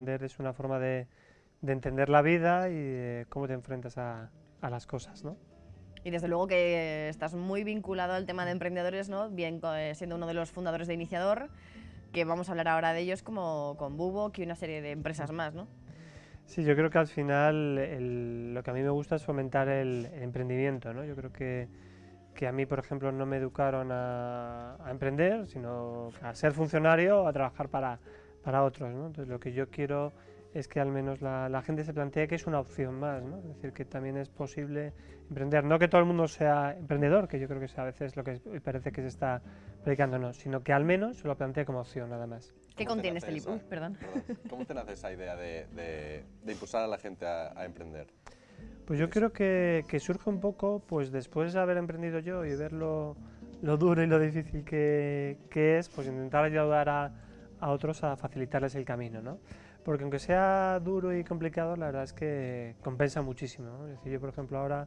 Emprender es una forma de entender la vida y de cómo te enfrentas a las cosas, ¿no? Y desde luego que estás muy vinculado al tema de emprendedores, ¿no? Bien siendo uno de los fundadores de Iniciador, que vamos a hablar ahora de ellos, como con Bubok y una serie de empresas más, ¿no? Sí, yo creo que al final lo que a mí me gusta es fomentar el emprendimiento, ¿no? Yo creo que a mí, por ejemplo, no me educaron a emprender, sino a ser funcionario o a trabajar para otros, ¿no? Entonces lo que yo quiero es que al menos la gente se plantee que es una opción más, ¿no? Es decir, que también es posible emprender. No que todo el mundo sea emprendedor, que yo creo que es a veces lo que parece que se está predicando, no, sino que al menos se lo plantee como opción, nada más. ¿Qué ¿Cómo te contiene este nace libro? esa, Uy, perdón. ¿Cómo te nace esa idea de impulsar a la gente a emprender? Pues yo creo que surge un poco pues después de haber emprendido yo y ver lo duro y lo difícil que es, pues intentar ayudar a otros a facilitarles el camino, ¿no? Porque aunque sea duro y complicado, la verdad es que compensa muchísimo, ¿no? Es decir, yo por ejemplo ahora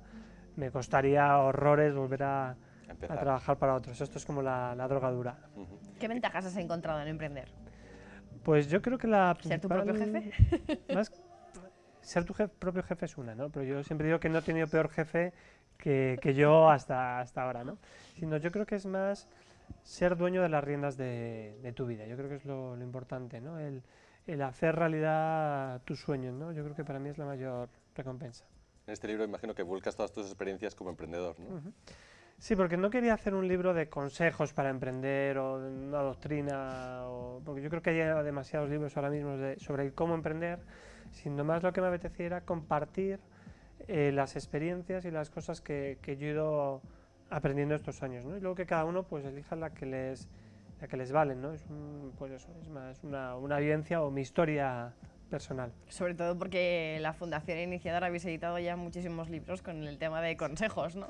me costaría horrores volver a Empezar. trabajar para otros. Esto es como la droga dura. Ujú. ¿Qué ventajas has encontrado en emprender? Pues yo creo que la ¿Ser tu principal, propio jefe? más ser tu propio jefe es una, ¿no? Pero yo siempre digo que no he tenido peor jefe que yo hasta ahora, ¿no? Sino yo creo que es más ser dueño de las riendas de tu vida. Yo creo que es lo importante, ¿no? El hacer realidad tus sueños, ¿no? Yo creo que para mí es la mayor recompensa. En este libro imagino que vuelcas todas tus experiencias como emprendedor, ¿no? Ujú. Sí, porque no quería hacer un libro de consejos para emprender o de una doctrina, porque yo creo que hay demasiados libros ahora mismo sobre el cómo emprender, sino más lo que me apetecía era compartir las experiencias y las cosas que yo he ido aprendiendo estos años, ¿no? Y luego que cada uno pues elija la que les valen, ¿no? Pues eso, es más una vivencia o mi historia personal. Sobre todo porque la Fundación Iniciador habéis editado ya muchísimos libros con el tema de consejos, ¿no?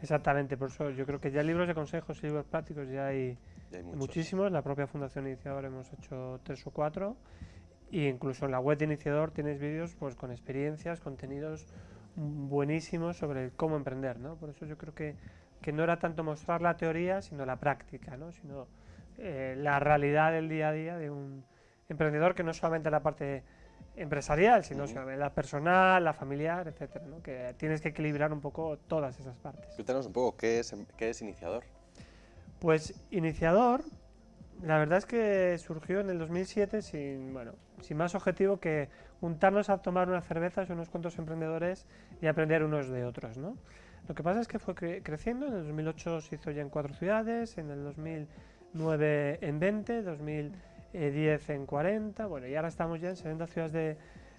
Exactamente, por eso yo creo que ya libros de consejos y libros prácticos ya hay Y hay muchos. muchísimos. La propia Fundación Iniciador hemos hecho 3 o 4 y incluso en la web de Iniciador tienes vídeos pues con experiencias, contenidos buenísimos sobre cómo emprender, ¿no? Por eso yo creo que no era tanto mostrar la teoría, sino la práctica, ¿no? Sino la realidad del día a día de un emprendedor, que no solamente la parte empresarial, sino la personal, la familiar, etcétera, ¿no? Que tienes que equilibrar un poco todas esas partes. Cuéntanos un poco qué es Iniciador. Pues Iniciador, la verdad es que surgió en el 2007 sin más objetivo que juntarnos a tomar unas cervezas unos cuantos emprendedores y aprender unos de otros, ¿no? Lo que pasa es que fue creciendo, en el 2008 se hizo ya en 4 ciudades, en el 2009 en 20, 2010 en 40, bueno, y ahora estamos ya en 70 ciudades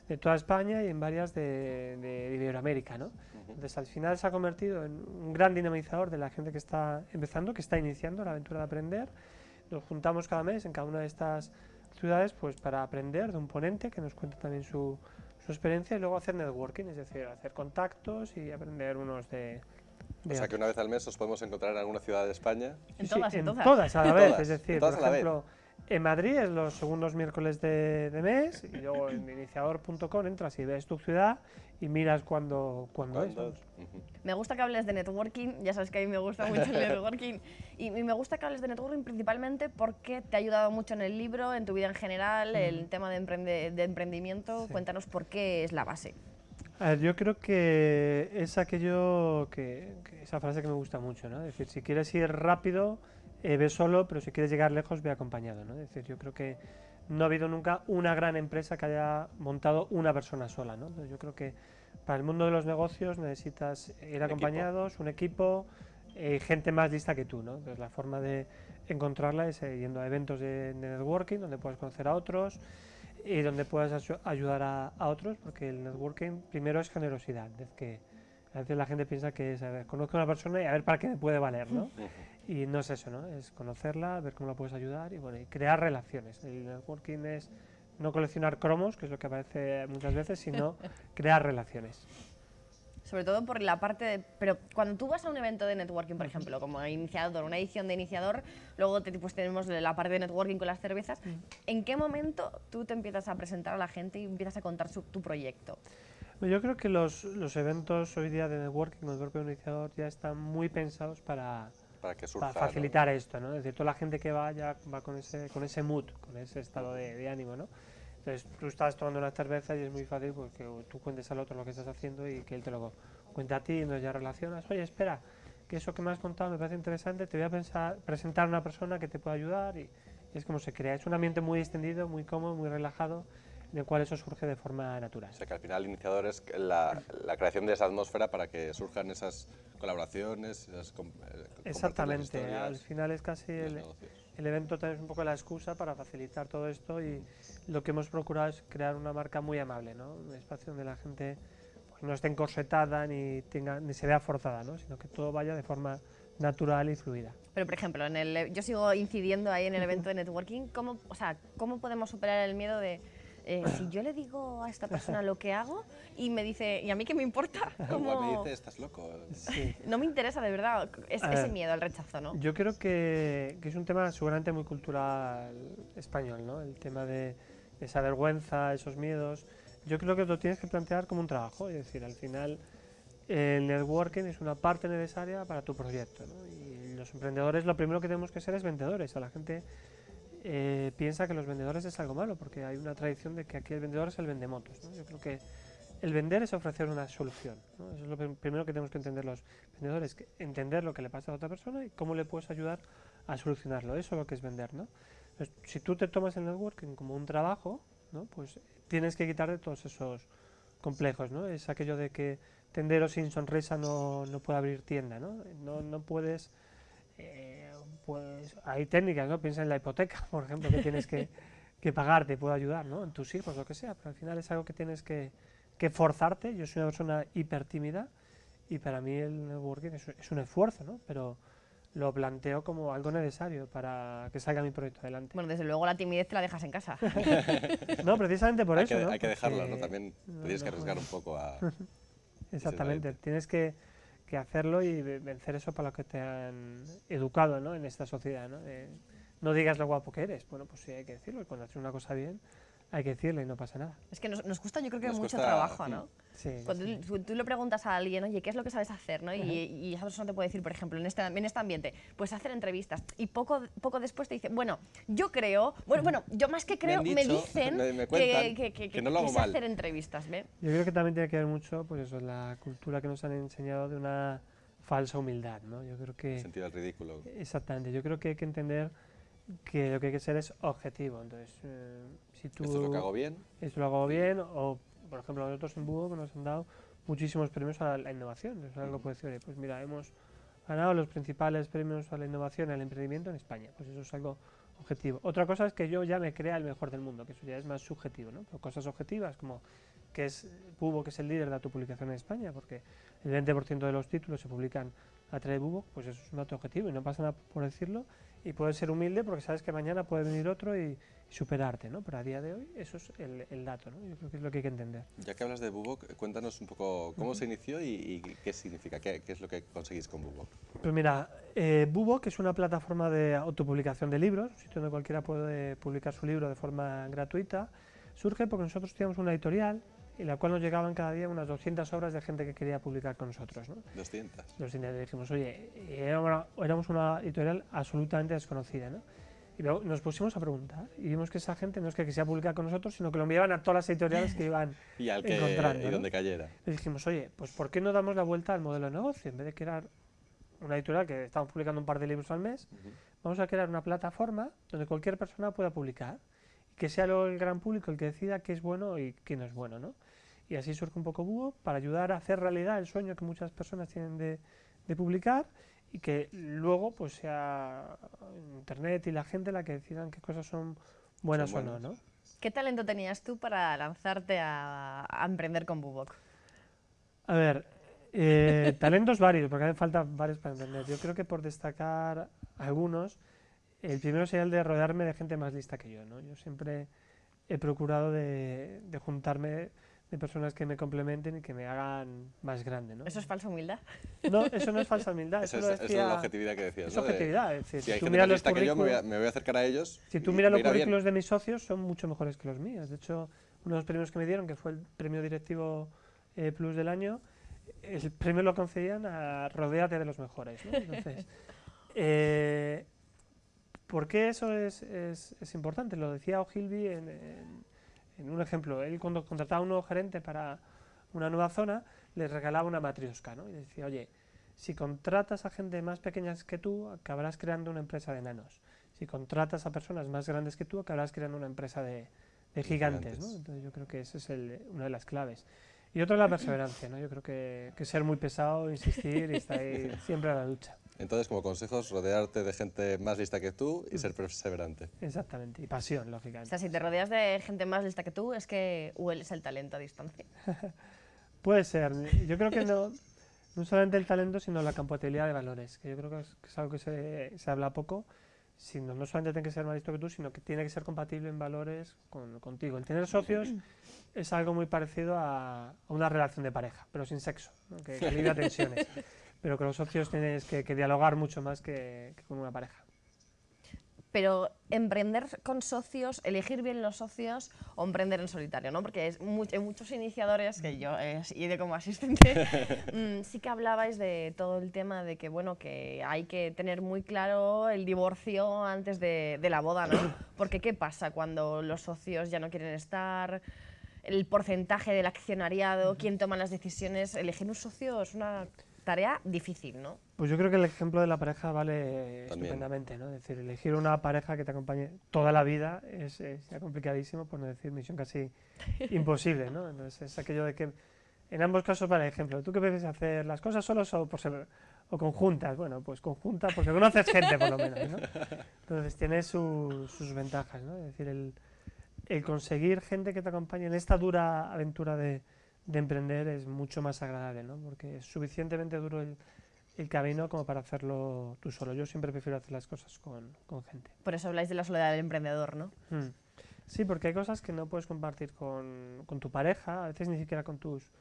de toda España y en varias de Iberoamérica, ¿no? Entonces al final se ha convertido en un gran dinamizador de la gente que está empezando, que está iniciando la aventura de aprender. Nos juntamos cada mes en cada una de estas ciudades pues para aprender de un ponente que nos cuenta también su experiencia y luego hacer networking, es decir, hacer contactos y aprender unos O de sea que otros. una vez al mes os podemos encontrar en alguna ciudad de España. En Sí, todas, en en todas. todas a la En vez, es todas, en decir, por todas a la vez. ejemplo, en Madrid es los segundos miércoles de mes y luego en iniciador.com entras y ves tu ciudad y miras cuándo es. ¿Cuándo? Vamos. Me gusta que hables de networking, ya sabes que a mí me gusta mucho el networking, y me gusta que hables de networking principalmente porque te ha ayudado mucho en el libro, en tu vida en general, el tema de emprendimiento. Sí. Cuéntanos por qué es la base. A ver, yo creo que es aquello que esa frase que me gusta mucho, ¿no? Es decir, si quieres ir rápido, ve solo, pero si quieres llegar lejos, ve acompañado, ¿no? Es decir, yo creo que no ha habido nunca una gran empresa que haya montado una persona sola, ¿no? Entonces yo creo que para el mundo de los negocios necesitas ir Un equipo. acompañados, un equipo, gente más lista que tú, ¿no? Entonces la forma de encontrarla es yendo a eventos de networking donde puedes conocer a otros y donde puedas ayudar a otros, porque el networking primero es generosidad, es que a veces la gente piensa que es, a ver, conozco a una persona y a ver para qué me puede valer, ¿no? Y no es eso, ¿no? Es conocerla, ver cómo la puedes ayudar y, bueno, y crear relaciones. El networking es no coleccionar cromos, que es lo que aparece muchas veces, sino crear relaciones. Sobre todo por la parte de... Pero cuando tú vas a un evento de networking, por ejemplo, como iniciador, una edición de iniciador, luego pues tenemos la parte de networking con las cervezas, ¿en qué momento tú te empiezas a presentar a la gente y empiezas a contar tu proyecto? Yo creo que los eventos hoy día de networking con el propio iniciador ya están muy pensados Para que para surja, ¿no? facilitar esto, ¿no? Es decir, toda la gente que va ya va con ese mood, con ese estado de ánimo, ¿no? Entonces tú estás tomando una cerveza y es muy fácil pues, que tú cuentes al otro lo que estás haciendo y que él te lo cuente a ti, y entonces ya relacionas, oye, espera, que eso que me has contado me parece interesante, te voy a presentar a una persona que te pueda ayudar y es como se crea. Es un ambiente muy extendido, muy cómodo, muy relajado, en el cual eso surge de forma natural. O sea que al final el iniciador es la creación de esa atmósfera para que surjan esas colaboraciones, esas compartir las Exactamente, al historias, final es casi los negocios. el evento también es un poco la excusa para facilitar todo esto y lo que hemos procurado es crear una marca muy amable, ¿no? Un espacio donde la gente pues, no esté encorsetada ni se vea forzada, ¿no? Sino que todo vaya de forma natural y fluida. Pero, por ejemplo, yo sigo incidiendo ahí en el evento de networking. ¿Cómo podemos superar el miedo de si yo le digo a esta persona lo que hago y me dice, ¿y a mí qué me importa? Igual me dice, estás loco. Sí. No me interesa de verdad ese ver, miedo al rechazo, ¿no? Yo creo que es un tema seguramente muy cultural español, ¿no? El tema de esa vergüenza, esos miedos. Yo creo que lo tienes que plantear como un trabajo, es decir, al final el networking es una parte necesaria para tu proyecto, ¿no? Y los emprendedores lo primero que tenemos que ser es vendedores. A la gente piensa que los vendedores es algo malo, porque hay una tradición de que aquí el vendedor es el vendemotos, ¿no? Yo creo que el vender es ofrecer una solución, ¿no? Eso es lo primero que tenemos que entender los vendedores, que entender lo que le pasa a otra persona y cómo le puedes ayudar a solucionarlo. Eso es lo que es vender, ¿no? Entonces, si tú te tomas el networking como un trabajo, ¿no? Pues tienes que quitarte todos esos complejos, ¿no? Es aquello de que tendero sin sonrisa no puede abrir tienda, ¿no? No puedes... pues hay técnicas, ¿no? Piensa en la hipoteca, por ejemplo, que tienes que pagar, te puede ayudar, ¿no? En tus hijos, lo que sea, pero al final es algo que tienes que forzarte. Yo soy una persona hiper tímida y para mí el networking es un esfuerzo, ¿no? Pero lo planteo como algo necesario para que salga mi proyecto adelante. Bueno, desde luego la timidez te la dejas en casa. No, precisamente por eso, ¿no? Hay que dejarla, ¿no? Porque También te tienes que arriesgar un poco a... exactamente, tienes que hacerlo y vencer eso para lo que te han educado, ¿no? En esta sociedad, ¿no? No digas lo guapo que eres. Bueno, pues sí, hay que decirlo. Y cuando haces una cosa bien, hay que decirlo y no pasa nada. Es que nos cuesta, yo creo que Nos mucho cuesta, trabajo, ¿no? Sí, Cuando sí. tú le preguntas a alguien, oye, ¿qué es lo que sabes hacer? ¿No? Y esa persona te puede decir, por ejemplo, en este ambiente, pues hacer entrevistas. Y poco después te dice, bueno, yo creo, bueno, yo más que creo, me dicen me cuentan que no lo hago sé mal. hacer entrevistas, ¿ves? Yo creo que también tiene que ver mucho, pues eso, la cultura que nos han enseñado de una falsa humildad, ¿no? Yo creo que... Sentir el ridículo. Exactamente. Yo creo que hay que entender que lo que hay que ser es objetivo. Entonces, si tú... Esto es lo que hago bien. Esto lo hago bien, o por ejemplo nosotros en Búho que nos han dado muchísimos premios a la innovación. Eso es algo que puede decir, oye, pues mira, hemos ganado los principales premios a la innovación y al emprendimiento en España. Pues eso es algo objetivo. Otra cosa es que yo ya me crea el mejor del mundo, que eso ya es más subjetivo, ¿no? Pero cosas objetivas como que es Búho, que es el líder de autopublicación en España, porque el 20% de los títulos se publican a través de Búho, pues eso es un dato objetivo y no pasa nada por decirlo. Y puedes ser humilde porque sabes que mañana puede venir otro y superarte, ¿no? Pero a día de hoy eso es el dato, ¿no? Yo creo que es lo que hay que entender. Ya que hablas de Bubok, cuéntanos un poco cómo se inició y qué significa, qué es lo que conseguís con Bubok. Pues mira, Bubok es una plataforma de autopublicación de libros, un sitio donde cualquiera puede publicar su libro de forma gratuita. Surge porque nosotros teníamos una editorial en la cual nos llegaban cada día unas 200 obras de gente que quería publicar con nosotros, ¿no? 200. 200. Y dijimos, oye, éramos una editorial absolutamente desconocida, ¿no? Y luego nos pusimos a preguntar y vimos que esa gente no es que quisiera publicar con nosotros, sino que lo enviaban a todas las editoriales que iban Y al encontrando, y ¿no? donde cayera. Y dijimos, oye, pues ¿por qué no damos la vuelta al modelo de negocio? En vez de crear una editorial que estamos publicando un par de libros al mes, vamos a crear una plataforma donde cualquier persona pueda publicar y que sea luego el gran público el que decida qué es bueno y qué no es bueno, ¿no? Y así surge un poco Búho para ayudar a hacer realidad el sueño que muchas personas tienen de publicar y que luego pues sea internet y la gente la que decidan qué cosas son buenas o no, ¿no? ¿Qué talento tenías tú para lanzarte a emprender con Bubok? A ver, talentos varios, porque hace falta varios para emprender. Yo creo que por destacar algunos, el primero sería el de rodearme de gente más lista que yo, ¿no? Yo siempre he procurado de juntarme de personas que me complementen y que me hagan más grande, ¿no? ¿Eso es falsa humildad? No, eso no es falsa humildad. Esa Eso lo es decía, la objetividad que decías, es ¿no? objetividad. Es decir, Si hay tú gente miras más los lista que yo, currículos, me voy a acercar a ellos. si tú y miras me los irá bien. currículos de mis socios, son mucho mejores que los míos. De hecho, uno de los premios que me dieron, que fue el premio directivo Plus del año, el premio lo concedían a rodéate de los mejores, ¿no? Entonces, ¿por qué eso es importante? Lo decía Ogilvy en un ejemplo, él cuando contrataba a un nuevo gerente para una nueva zona, les regalaba una matrioska, ¿no? Y decía, oye, si contratas a gente más pequeñas que tú, acabarás creando una empresa de enanos. Si contratas a personas más grandes que tú, acabarás creando una empresa de gigantes, ¿no? Entonces yo creo que esa es una de las claves. Y otra es la perseverancia, ¿no? Yo creo que ser muy pesado, insistir y estar ahí siempre a la lucha. Entonces, como consejos, rodearte de gente más lista que tú y ser perseverante. Exactamente, y pasión, O lógicamente. sea, si te rodeas de gente más lista que tú, es que hueles el talento a distancia. Puede ser, yo creo que no solamente el talento, sino la compatibilidad de valores, que yo creo que es algo que se habla poco, sino no solamente tiene que ser más listo que tú, sino que tiene que ser compatible en valores contigo. El tener socios es algo muy parecido a una relación de pareja, pero sin sexo, ¿no? que alivia tensiones, pero con los socios tienes que dialogar mucho más que con una pareja. Pero emprender con socios, elegir bien los socios o emprender en solitario, ¿no? Porque hay muchos iniciadores, que yo he ido como asistente, sí que hablabais de todo el tema de que, bueno, que hay que tener muy claro el divorcio antes de la boda, ¿no? Porque ¿qué pasa cuando los socios ya no quieren estar? El porcentaje del accionariado, quién toma las decisiones. Elegir un socio es una tarea difícil, ¿no? Pues yo creo que el ejemplo de la pareja vale También. estupendamente, ¿no? Es decir, elegir una pareja que te acompañe toda la vida es ya complicadísimo, por no decir misión casi imposible, ¿no? Entonces es aquello de que en ambos casos vale ejemplo. ¿Tú qué prefieres hacer las cosas solos o conjuntas? Bueno, pues conjuntas porque conoces gente por lo menos, ¿no? Entonces tiene sus ventajas, ¿no? Es decir, el conseguir gente que te acompañe en esta dura aventura de emprender es mucho más agradable, ¿no? Porque es suficientemente duro el camino como para hacerlo tú solo. Yo siempre prefiero hacer las cosas con gente. Por eso habláis de la soledad del emprendedor, ¿no? Sí, porque hay cosas que no puedes compartir con tu pareja, a veces ni siquiera con tus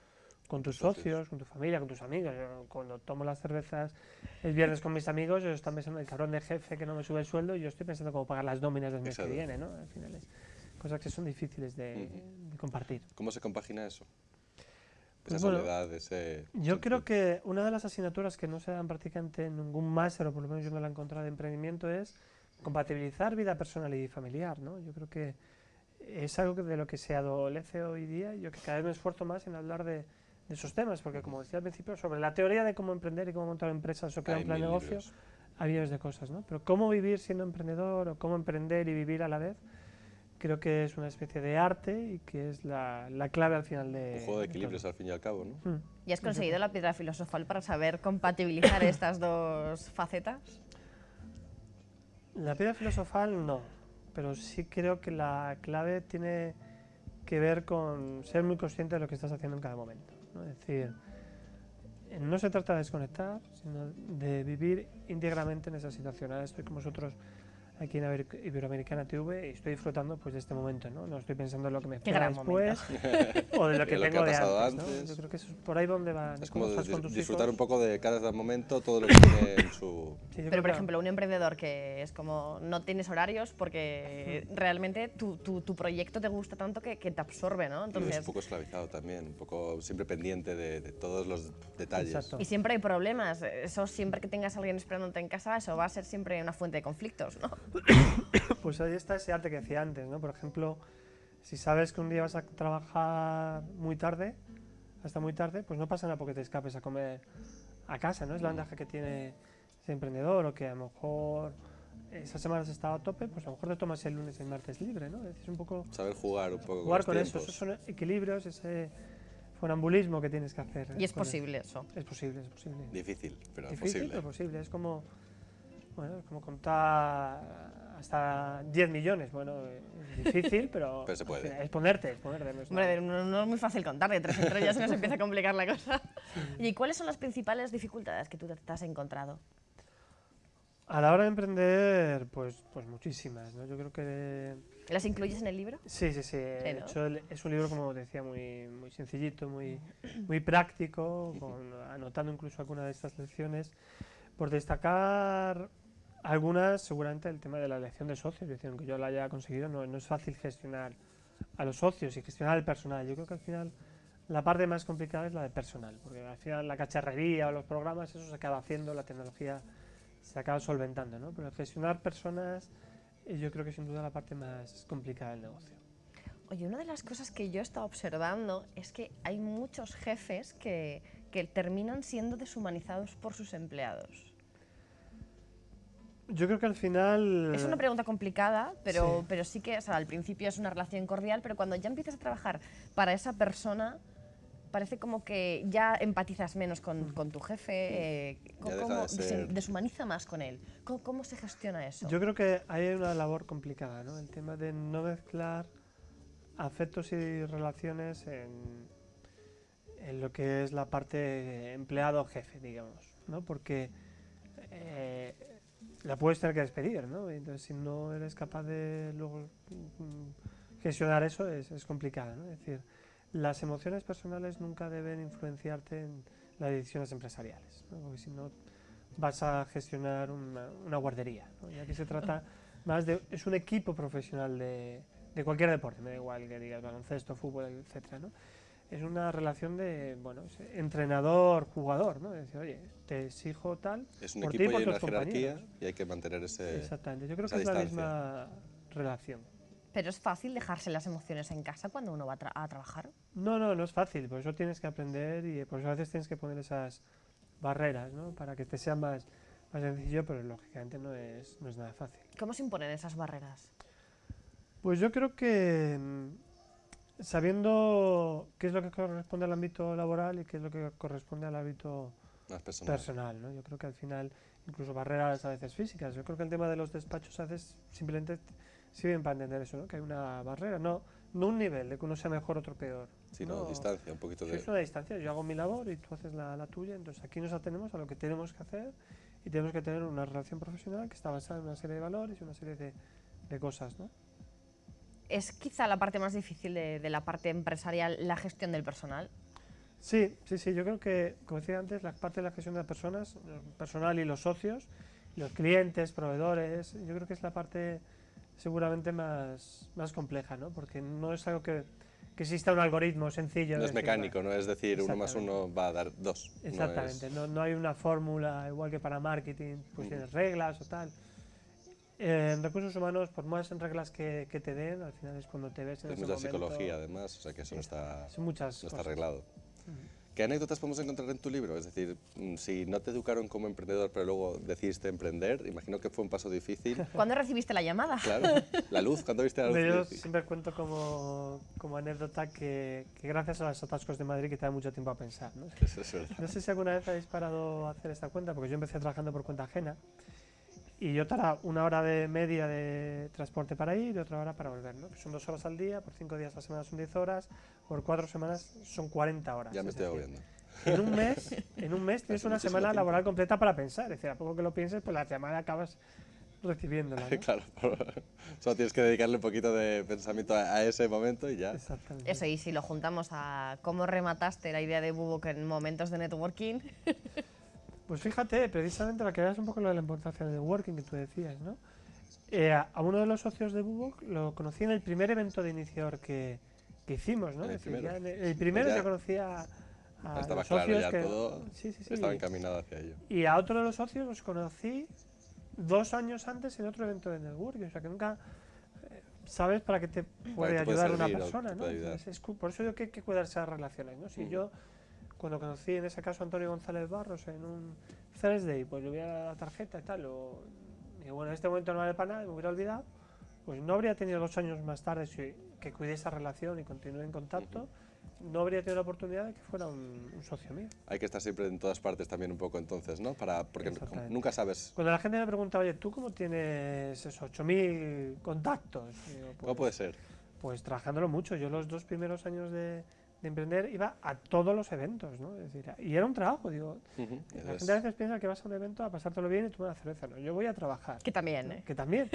socios, con tu familia, con tus amigos. Yo, cuando tomo las cervezas el viernes con mis amigos, ellos están pensando en el cabrón de jefe que no me sube el sueldo y yo estoy pensando cómo pagar las nóminas del mes que viene, ¿no? Al final es cosas que son difíciles de compartir. ¿Cómo se compagina eso? Pues Esa bueno, soledad, ese... yo creo que una de las asignaturas que no se dan prácticamente en ningún máster, o por lo menos yo no la he encontrado de emprendimiento, es compatibilizar vida personal y familiar, ¿no? Yo creo que es algo de lo que se adolece hoy día y yo que cada vez me esfuerzo más en hablar de esos temas, porque como decía al principio, sobre la teoría de cómo emprender y cómo montar empresas o crear un plan de negocio, hay millones de cosas, ¿no? Pero cómo vivir siendo emprendedor o cómo emprender y vivir a la vez, creo que es una especie de arte y que es la clave al final de... Un juego de equilibrios al fin y al cabo, ¿no? ¿Y has conseguido la piedra filosofal para saber compatibilizar estas dos facetas? La piedra filosofal no, pero sí creo que la clave tiene que ver con ser muy consciente de lo que estás haciendo en cada momento, ¿no? Es decir, no se trata de desconectar, sino de vivir íntegramente en esa situación. Ahora estoy con vosotros aquí en Iberoamericana TV y estoy disfrutando pues de este momento, ¿no? No estoy pensando en lo que me espera después o de lo que tengo de antes, ¿no? Yo creo que eso es por ahí donde va. Es como disfrutar hijos. Un poco de cada momento, todo lo que tiene en su... Sí, pero por ejemplo, un emprendedor que es como no tienes horarios porque realmente tu proyecto te gusta tanto que te absorbe, ¿no? Entonces, es un poco esclavizado también, un poco siempre pendiente de todos los detalles. Exacto. Y siempre hay problemas. Eso siempre que tengas a alguien esperándote en casa, eso va a ser siempre una fuente de conflictos, ¿no? Pues ahí está ese arte que decía antes, ¿no? Por ejemplo, si sabes que un día vas a trabajar muy tarde, hasta muy tarde, pues no pasa nada porque te escapes a comer a casa, ¿no? Es la ventaja que tiene ese emprendedor, o que a lo mejor esa semana has estado a tope, pues a lo mejor te tomas el lunes y el martes libre, ¿no? Es un poco... Saber jugar un poco jugar con con los eso, tiempos. esos son equilibrios, ese funambulismo que tienes que hacer. Y es posible eso. Es posible, es posible. Difícil, pero Difícil, posible. pero posible. Es como, bueno, es como contar hasta 10 millones. Bueno, es difícil, pero se puede. Es ponerte. No es Hombre, no es muy fácil contar, de 3 en 3 ya se nos empieza a complicar la cosa. ¿Y cuáles son las principales dificultades que tú te has encontrado? A la hora de emprender, pues muchísimas, ¿no? Yo creo que... ¿Las incluyes en el libro? Sí. ¿no? De hecho, es un libro, como decía, muy sencillito, muy práctico, anotando incluso algunas de estas lecciones. Por destacar algunas, seguramente el tema de la elección de socios, es decir, aunque yo la haya conseguido, no es fácil gestionar a los socios y gestionar el personal. Yo creo que al final la parte más complicada es la de personal, porque al final la cacharrería o los programas, eso se acaba haciendo, la tecnología se acaba solventando, ¿no? Pero gestionar personas, yo creo que sin duda la parte más complicada del negocio. Oye, una de las cosas que yo he estado observando es que hay muchos jefes que terminan siendo deshumanizados por sus empleados. Yo creo que al final... Es una pregunta complicada, pero Sí. pero sí que, o sea, al principio es una relación cordial, pero cuando ya empiezas a trabajar para esa persona, parece como que ya empatizas menos con tu jefe, Ya deja cómo de ser- deshumaniza más con él. ¿Cómo se gestiona eso? Yo creo que ahí hay una labor complicada, ¿no? El tema de no mezclar afectos y relaciones en lo que es la parte empleado-jefe, digamos, ¿no? Porque la puedes tener que despedir, ¿no? Y entonces, si no eres capaz de luego gestionar eso, es complicado, ¿no? Es decir, las emociones personales nunca deben influenciarte en las decisiones empresariales, ¿no? Porque si no vas a gestionar una guardería, ¿no? Y aquí se trata más de... Es un equipo profesional de cualquier deporte, me da igual que digas baloncesto, fútbol, etcétera, ¿no? Es una relación de, bueno, entrenador-jugador, ¿no? Es decir, oye, te exijo tal Es un por ti equipo y por y tus una jerarquía compañeros. y hay que mantener Exactamente, yo creo esa que es la distancia. misma relación. Pero es fácil dejarse las emociones en casa cuando uno va a trabajar. No es fácil, por eso tienes que aprender y por eso a veces tienes que poner esas barreras, ¿no? Para que te sea más sencillo, pero lógicamente no es nada fácil. ¿Cómo se imponen esas barreras? Pues yo creo que sabiendo qué es lo que corresponde al ámbito laboral y qué es lo que corresponde al ámbito Más personal. personal, ¿no? Yo creo que al final, incluso barreras a veces físicas, yo creo que el tema de los despachos a veces simplemente sirven para entender eso, ¿no? Que hay una barrera, no un nivel de que uno sea mejor, otro peor. Sino No, distancia, un poquito sí, de... es una distancia, yo hago mi labor y tú haces la tuya, entonces aquí nos atenemos a lo que tenemos que hacer y tenemos que tener una relación profesional que está basada en una serie de valores y una serie de cosas, ¿no? ¿Es quizá la parte más difícil de la parte empresarial la gestión del personal? Sí, yo creo que, como decía antes, la parte de la gestión de las personas, el personal y los socios, los clientes, proveedores, yo creo que es la parte seguramente más compleja, ¿no? Porque no es algo que exista un algoritmo sencillo. No de es decir, mecánico, no es decir 1 más Exactamente. 1 va a dar 2. Exactamente, no hay una fórmula igual que para marketing, pues tienes reglas o tal. En recursos humanos, por más reglas que te den, al final es cuando te ves en Es ese mucha momento. psicología además, o sea que eso no está, Son muchas no está cosas. arreglado. ¿Qué anécdotas podemos encontrar en tu libro? Es decir, si no te educaron como emprendedor, pero luego decidiste emprender, imagino que fue un paso difícil. ¿Cuándo recibiste la llamada? Claro, la luz, ¿cuándo viste la luz? Yo siempre cuento como anécdota que gracias a los atascos de Madrid que te da mucho tiempo a pensar, ¿no? Eso es verdad. No sé si alguna vez habéis parado a hacer esta cuenta, porque yo empecé trabajando por cuenta ajena y yo tardaba 1 hora de media de transporte para ir y otra hora para volver, ¿no? Que son 2 horas al día, por 5 días a la semana son 10 horas, por 4 semanas son 40 horas. Ya me es estoy decir, agobiando. en un mes tienes Hace una muchísimo semana tiempo. laboral completa para pensar, es decir, a poco que lo pienses, pues la semana acabas recibiéndola, ¿no? Claro, solo tienes que dedicarle un poquito de pensamiento a ese momento y ya. Exactamente. Eso, y si lo juntamos a cómo remataste la idea de Bubok en momentos de networking, Pues fíjate, precisamente la que veas un poco lo de la importancia del networking que tú decías, ¿no? A uno de los socios de Bubok lo conocí en el primer evento de iniciador que hicimos, ¿no? ¿En el Es decir, primero? ya en el primero Pues ya yo conocía a Estaba los claro socios ya que... todo, Sí. estaba encaminado hacia ello. Y a otro de los socios los conocí 2 años antes en otro evento de networking, o sea que nunca sabes para qué te puede te puede ayudar una servir o persona, te ¿no? puede ayudar. Entonces, por eso yo que hay que cuidar esas relaciones, ¿no? Si yo, cuando conocí en ese caso a Antonio González Barros en un Thursday, pues le hubiera la tarjeta y tal, y bueno, en este momento no vale para nada, me hubiera olvidado, pues no habría tenido 2 años más tarde que cuide esa relación y continúe en contacto, no habría tenido la oportunidad de que fuera un socio mío. Hay que estar siempre en todas partes también un poco entonces, ¿no? Porque Exactamente. nunca sabes Cuando la gente me pregunta, oye, ¿tú cómo tienes esos 8.000 contactos? Digo, cómo puede ser. Pues trabajándolo mucho. Yo los 2 primeros años de emprender iba a todos los eventos, ¿no? Es decir, y era un trabajo, digo. La gente a veces piensa que vas a un evento a pasártelo bien y tomar una cerveza. No, yo voy a trabajar. que también, ¿eh? Que también.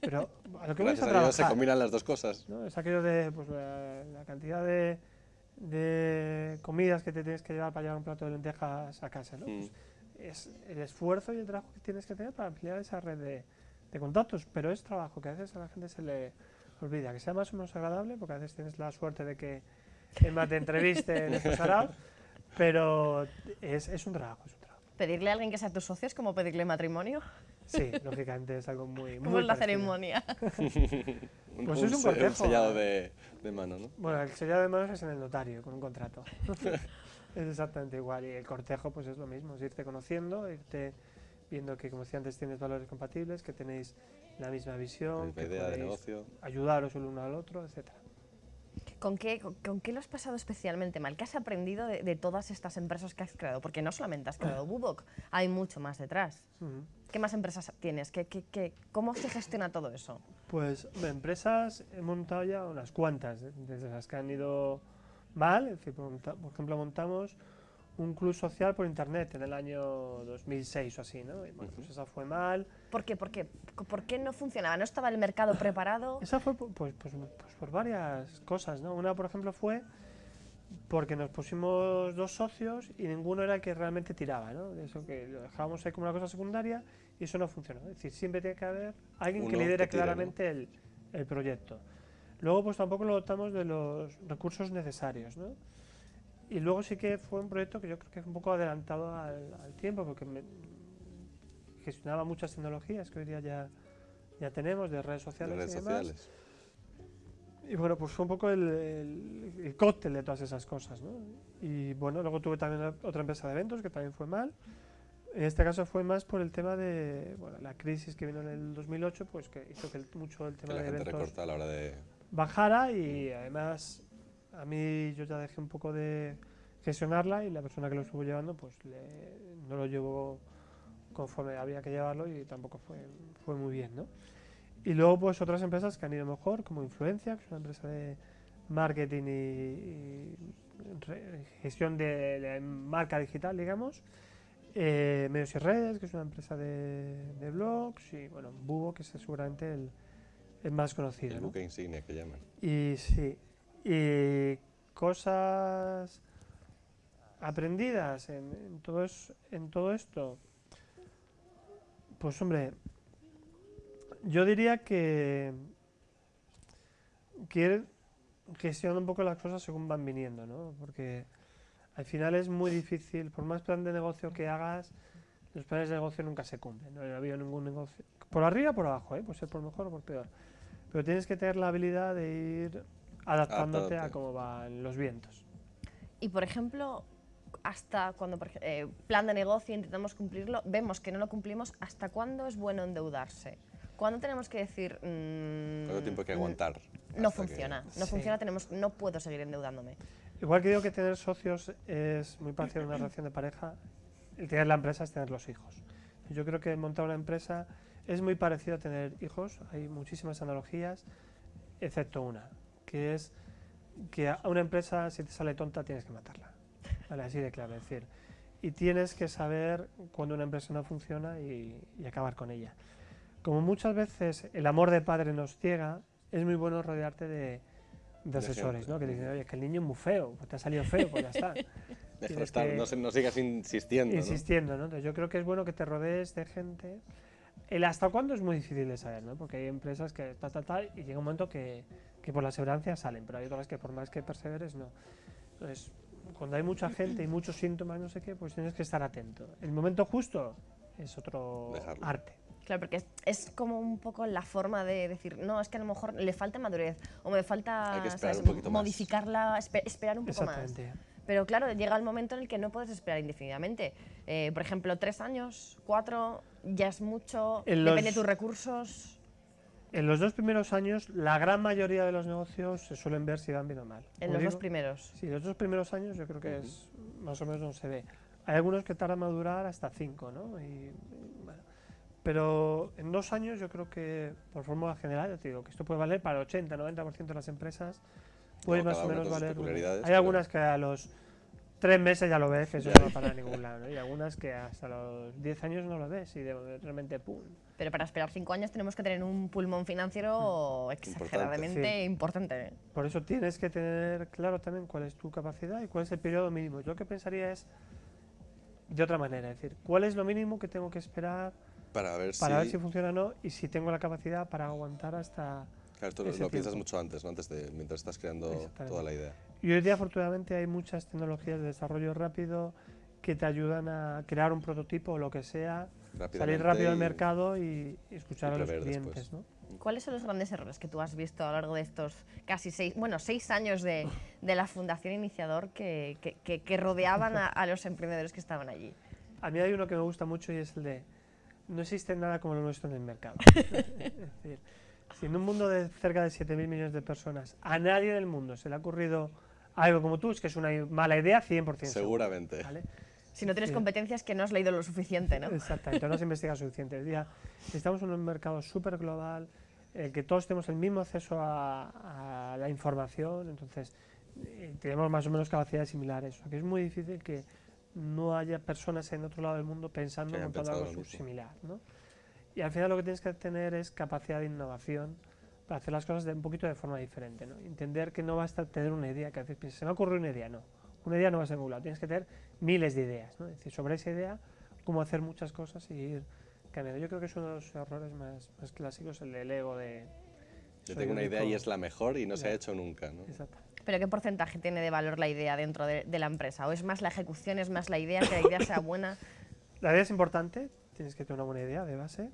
Pero a lo que voy es Gracias a a Dios trabajar. se combinan las dos cosas. ¿No? Es aquello de pues, la cantidad de comidas que te tienes que llevar para llevar un plato de lentejas a casa, ¿no? Pues es el esfuerzo y el trabajo que tienes que tener para ampliar esa red de contactos, pero es trabajo que a veces a la gente se le olvida, que sea más o menos agradable, porque a veces tienes la suerte de que Emma te entreviste en estos araos, pero es un trabajo, Pedirle a alguien que sea tu socio es como pedirle matrimonio. Sí, lógicamente es algo muy ¿Cómo es la parecido. ceremonia? Pues es un cortejo. Un sellado de mano, ¿no? Bueno, el sellado de manos es en el notario, con un contrato. Es exactamente igual. Y el cortejo pues es lo mismo, es irte conociendo, irte viendo que, como decía antes, tienes valores compatibles, que tenéis la misma visión, La que idea de podéis negocio. ayudaros el uno al otro, etcétera. ¿Con qué lo has pasado especialmente mal? ¿Qué has aprendido de todas estas empresas que has creado? Porque no solamente has creado Bubok, hay mucho más detrás. ¿Qué más empresas tienes? ¿Cómo se gestiona todo eso? Pues de empresas he montado ya unas cuantas, desde las que han ido mal. Es decir, por ejemplo, montamos un club social por internet en el año 2006 o así, ¿no? Y bueno, pues esa fue mal. ¿Por qué? ¿Por qué no funcionaba? ¿No estaba el mercado preparado? Esa fue pues por varias cosas, ¿no? Una, por ejemplo, fue porque nos pusimos dos socios y ninguno era el que realmente tiraba, ¿no? De eso que lo dejábamos ahí como una cosa secundaria y eso no funcionó. Es decir, siempre tiene que haber alguien que Uno lidere que tire, claramente el proyecto. Luego, pues tampoco lo dotamos de los recursos necesarios, ¿no? Y luego sí que fue un proyecto que yo creo que es un poco adelantado al tiempo, porque gestionaba muchas tecnologías que hoy día ya tenemos, de redes sociales De redes y demás. sociales. Y bueno, pues fue un poco el cóctel de todas esas cosas, ¿no? Y bueno, luego tuve también otra empresa de eventos que también fue mal. En este caso fue más por el tema de bueno, la crisis que vino en el 2008, pues que hizo que mucho el Que tema la de gente eventos recorta a la hora de... bajara, y además a mí yo ya dejé un poco de gestionarla y la persona que lo estuvo llevando pues no lo llevó conforme había que llevarlo y tampoco fue muy bien, ¿no? Y luego pues otras empresas que han ido mejor, como Influencia, que es una empresa de marketing y gestión de marca digital, digamos. Medios y Redes, que es una empresa de blogs, y bueno, Bubo, que es seguramente el más conocido, El ¿no? buque insignia que llaman. Y sí, y cosas aprendidas en todo esto, pues hombre, yo diría que ir gestionando un poco las cosas según van viniendo, ¿no? Porque al final es muy difícil, por más plan de negocio que hagas, los planes de negocio nunca se cumplen, no ha habido ningún negocio, por arriba o por abajo, puede ser por mejor o por peor, pero tienes que tener la habilidad de ir adaptándote a cómo van los vientos. Y por ejemplo, hasta cuando plan de negocio intentamos cumplirlo, vemos que no lo cumplimos, ¿hasta cuándo es bueno endeudarse? ¿Cuándo tenemos que decir ¿Cuánto tiempo hay que aguantar? No funciona, no Sí. funciona, no puedo seguir endeudándome? Igual que digo que tener socios es muy parecido a una relación de pareja, el tener la empresa es tener los hijos. Yo creo que montar una empresa es muy parecido a tener hijos, hay muchísimas analogías, excepto una, que es que a una empresa, si te sale tonta, tienes que matarla. Vale, así de claro, es decir, y tienes que saber cuando una empresa no funciona y acabar con ella. Como muchas veces el amor de padre nos ciega, es muy bueno rodearte de asesores, ¿no? Que te dicen, oye, es que el niño es muy feo, pues te ha salido feo, pues ya está. Déjalo estar, no sigas insistiendo, Insistiendo, ¿no? Entonces yo creo que es bueno que te rodees de gente. El hasta cuándo es muy difícil de saber, ¿no? Porque hay empresas que y llega un momento que por la asegurancia salen, pero hay otras que por más que perseveres, no. Entonces, cuando hay mucha gente y muchos síntomas, no sé qué, pues tienes que estar atento. El momento justo es otro arte. Claro, porque es como un poco la forma de decir, no, es que a lo mejor le falta madurez o me falta ¿sabes? Un poquito modificarla, esperar un poco más. Pero claro, llega el momento en el que no puedes esperar indefinidamente. Por ejemplo, 3 años, 4, ya es mucho, depende de tus recursos. En los 2 primeros años, la gran mayoría de los negocios se suelen ver si van bien o mal. En los 2 primeros. Sí, los 2 primeros años yo creo que es más o menos donde se ve. Hay algunos que tardan a madurar hasta 5, ¿no? Bueno, pero en 2 años yo creo que, por fórmula general, ya te digo que esto puede valer para el 80-90% de las empresas, puede más o menos valer. Hay algunas que a los 3 meses ya lo ves, que eso no va para ningún lado, ¿no? Y algunas que hasta los 10 años no lo ves y realmente ¡pum! Pero para esperar 5 años tenemos que tener un pulmón financiero exageradamente importante. Por eso tienes que tener claro también cuál es tu capacidad y cuál es el periodo mínimo. Yo lo que pensaría es de otra manera, es decir, cuál es lo mínimo que tengo que esperar para ver si funciona o no y si tengo la capacidad para aguantar hasta. Claro, tú lo piensas mucho antes, ¿no? Mientras estás creando toda la idea. Y hoy día, afortunadamente, hay muchas tecnologías de desarrollo rápido que te ayudan a crear un prototipo o lo que sea, salir rápido al mercado y escuchar a los clientes, ¿no? ¿Cuáles son los grandes errores que tú has visto a lo largo de estos casi 6 años de la Fundación Iniciador que rodeaban a los emprendedores que estaban allí? A mí hay uno que me gusta mucho y es el de no existe nada como lo nuestro en el mercado. Es decir, si en un mundo de cerca de 7.000 millones de personas a nadie del mundo se le ha ocurrido algo como tú, es que es una mala idea 100%. Seguramente. ¿Vale? Si no tienes competencias que no has leído lo suficiente, ¿no? Exactamente, no has investigado suficiente. Estamos en un mercado súper global, que todos tenemos el mismo acceso a la información, entonces tenemos más o menos capacidades similares. O sea, que es muy difícil que no haya personas en otro lado del mundo pensando en montar algo similar, ¿no? Y al final lo que tienes que tener es capacidad de innovación para hacer las cosas un poquito de forma diferente, ¿no? Entender que no basta tener una idea, que a veces piensas, se me ocurre una idea, no. Una idea no va a ser ningún lado, tienes que tener miles de ideas, ¿no? Es decir, sobre esa idea, cómo hacer muchas cosas y ir cambiando. Yo creo que es uno de los errores más clásicos, el del ego de... Yo tengo una idea y es la mejor y no se ha hecho nunca, ¿no? Exacto. ¿Pero qué porcentaje tiene de valor la idea dentro de la empresa? ¿O es más la ejecución, es más la idea, que la idea sea buena? La idea es importante, tienes que tener una buena idea de base,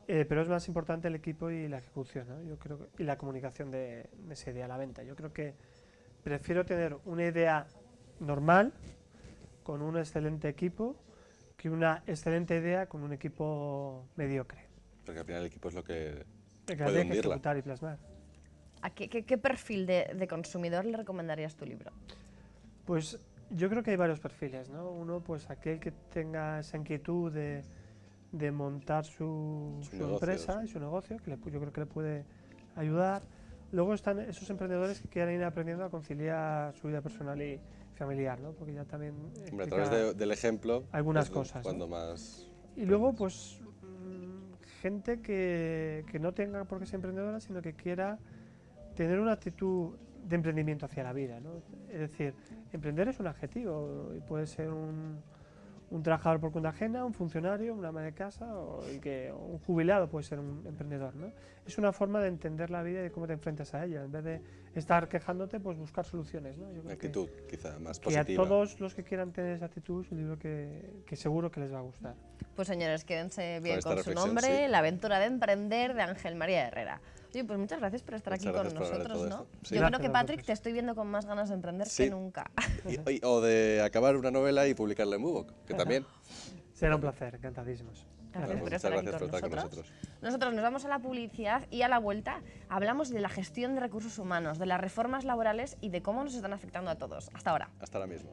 pero es más importante el equipo y la ejecución, ¿no? Yo creo y la comunicación de esa idea a la venta. Yo creo que prefiero tener una idea normal, con un excelente equipo, que una excelente idea con un equipo mediocre. Porque al final el equipo es lo que Que puede tiene que hundirla. ejecutar y plasmar. ¿A qué perfil de consumidor le recomendarías tu libro? Pues yo creo que hay varios perfiles, ¿no? Uno, pues aquel que tenga esa inquietud de montar su empresa y su negocio, que yo creo que le puede ayudar. Luego están esos emprendedores que quieren ir aprendiendo a conciliar su vida personal y familiar, ¿no? Porque ya también Hombre, a través del ejemplo, algunas es cosas, cuando ¿no? más... Y luego, pues, gente que no tenga por qué ser emprendedora, sino que quiera tener una actitud de emprendimiento hacia la vida, ¿no? Es decir, emprender es un adjetivo y puede ser un trabajador por cuenta ajena, un funcionario, una ama de casa o un jubilado puede ser un emprendedor, ¿no? Es una forma de entender la vida y de cómo te enfrentas a ella. En vez de estar quejándote, pues buscar soluciones, ¿no? Yo creo actitud, quizá, más que positiva. a todos los que quieran tener esa actitud es un libro que seguro que les va a gustar. Pues señores, quédense bien esta con su reflexión, nombre, sí. La aventura de emprender, de Ángel María Herrera. Oye, pues muchas gracias por estar Muchas aquí con gracias por hablar de nosotros, todo ¿no? esto. Sí. Yo creo que, Gracias a Patrick, vosotros. te estoy viendo con más ganas de emprender Sí. que nunca. O de acabar una novela y publicarla en Moodbook, que también. Será un placer, encantadísimos. Gracias por Muchas estar aquí gracias con por estar con nosotros. nosotros. Nosotros nos vamos a la publicidad y a la vuelta hablamos de la gestión de recursos humanos, de las reformas laborales y de cómo nos están afectando a todos. Hasta ahora. Hasta ahora mismo.